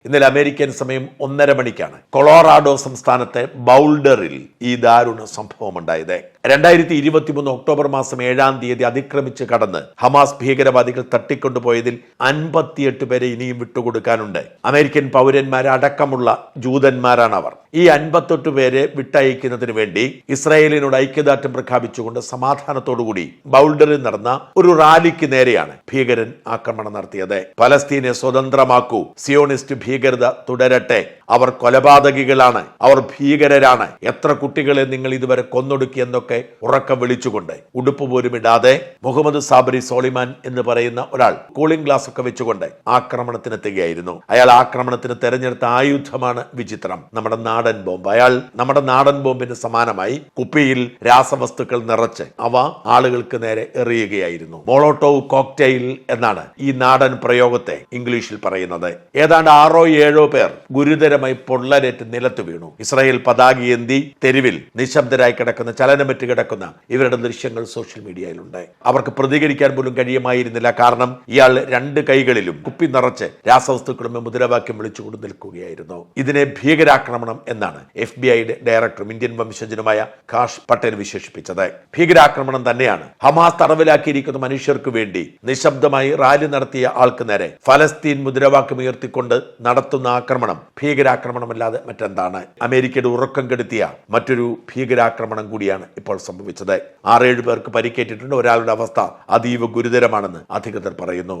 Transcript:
ഇന്നലെ അമേരിക്കൻ സമയം 1:30 മണിക്കാണ് കൊളോറാഡോ സംസ്ഥാനത്തെ ബൗൾഡറിൽ ഈ ദാരുണ സംഭവം ഉണ്ടായത്. 2023 ഒക്ടോബർ മാസം 7-ാം തീയതി അതിക്രമിച്ച് കടന്ന് ഹമാസ് ഭീകരവാദികൾ തട്ടിക്കൊണ്ടുപോയതിൽ 58 പേരെ ഇനിയും വിട്ടുകൊടുക്കാനുണ്ട്. അമേരിക്കൻ പൗരന്മാരടക്കമുള്ള ജൂതന്മാരാണ് അവർ. ഈ 58 പേരെ വിട്ടയക്കുന്നതിന് വേണ്ടി ഇസ്രായേലിനോട് ഐക്യദാർഢ്യം പ്രഖ്യാപിച്ചുകൊണ്ട് സമാധാനത്തോടുകൂടി ബൗൾഡറിൽ നടന്ന ഒരു റാലിക്ക് നേരെയാണ് ഭീകരൻ ആക്രമണം നടത്തിയത്. പലസ്തീനെ സ്വതന്ത്രമാക്കൂ, സിയോണിസ്റ്റ് ഭീകരത തുടരട്ടെ, അവർ കൊലപാതകികളാണ്, അവർ ഭീകരരാണ്, എത്ര കുട്ടികളെ നിങ്ങൾ ഇതുവരെ കൊന്നൊടുക്കി എന്നൊക്കെ ഉറക്കം വിളിച്ചുകൊണ്ട് ഉടുപ്പ് പോലും ഇടാതെ മുഹമ്മദ് സാബരി സോളിമാൻ എന്ന് പറയുന്ന ഒരാൾ കൂളിംഗ് ഗ്ലാസ് ഒക്കെ വെച്ചുകൊണ്ട് ആക്രമണത്തിനെത്തുകയായിരുന്നു. അയാൾ ആക്രമണത്തിന് തെരഞ്ഞെടുത്ത ആയുധമാണ് വിചിത്രം, നമ്മുടെ നാടൻ ബോംബ്. അയാൾ നമ്മുടെ നാടൻ ബോംബിന് സമാനമായി കുപ്പിയിൽ രാസവസ്തുക്കൾ നിറച്ച് അവ ആളുകൾക്ക് നേരെ എറിയുകയായിരുന്നു. മോളോട്ടോവ് കോക്ടെയിൽ എന്നാണ് ഈ നാടൻ പ്രയോഗത്തെ ഇംഗ്ലീഷിൽ പറയുന്നത്. ഏതാണ്ട് 6-7 പേർ ഗുരുതരമായി പൊള്ളലേറ്റ് നിലത്ത് വീണു. ഇസ്രായേൽ പതാകയേന്തി തെരുവിൽ നിശബ്ദരായി കിടക്കുന്ന, ചലനമറ്റ് കിടക്കുന്ന ഇവരുടെ ദൃശ്യങ്ങൾ സോഷ്യൽ മീഡിയയിലുണ്ട്. അവർക്ക് പ്രതികരിക്കാൻ പോലും കഴിയുമായിരുന്നില്ല. കാരണം ഇയാൾ 2 കൈകളിലും കുപ്പി നിറച്ച് രാസവസ്തുക്കളും മുദ്രാവാക്യം വിളിച്ചുകൊണ്ട് നിൽക്കുകയായിരുന്നു. ഇതിനെ ഭീകരാക്രമണം എന്നാണ് FBI ഡയറക്ടറും ഇന്ത്യൻ വംശജനുമായ കാഷ് പട്ടേൽ വിശേഷിപ്പിച്ചത്. ഭീകരാക്രമണം തന്നെയാണ്. ഹമാസ് തടവിലാക്കിയിരിക്കുന്ന മനുഷ്യർക്ക് വേണ്ടി നിശബ്ദമായി റാലി നടത്തിയ ആൾക്ക് നേരെ ഫലസ്തീൻ മുദ്രാവാക്യം ഉയർത്തിക്കൊണ്ട് നടത്തുന്ന ആക്രമണം ഭീകരാക്രമണമല്ലാതെ മറ്റെന്താണ്? അമേരിക്കയുടെ ഉറക്കം കെടുത്തിയ മറ്റൊരു ഭീകരാക്രമണം കൂടിയാണ് ഇപ്പോൾ സംഭവിച്ചത്. 6-7 പേർക്ക് പരിക്കേറ്റിട്ടുണ്ട്. ഒരാളുടെ അവസ്ഥ അതീവ ഗുരുതരമാണെന്ന് അധികൃതർ പറയുന്നു.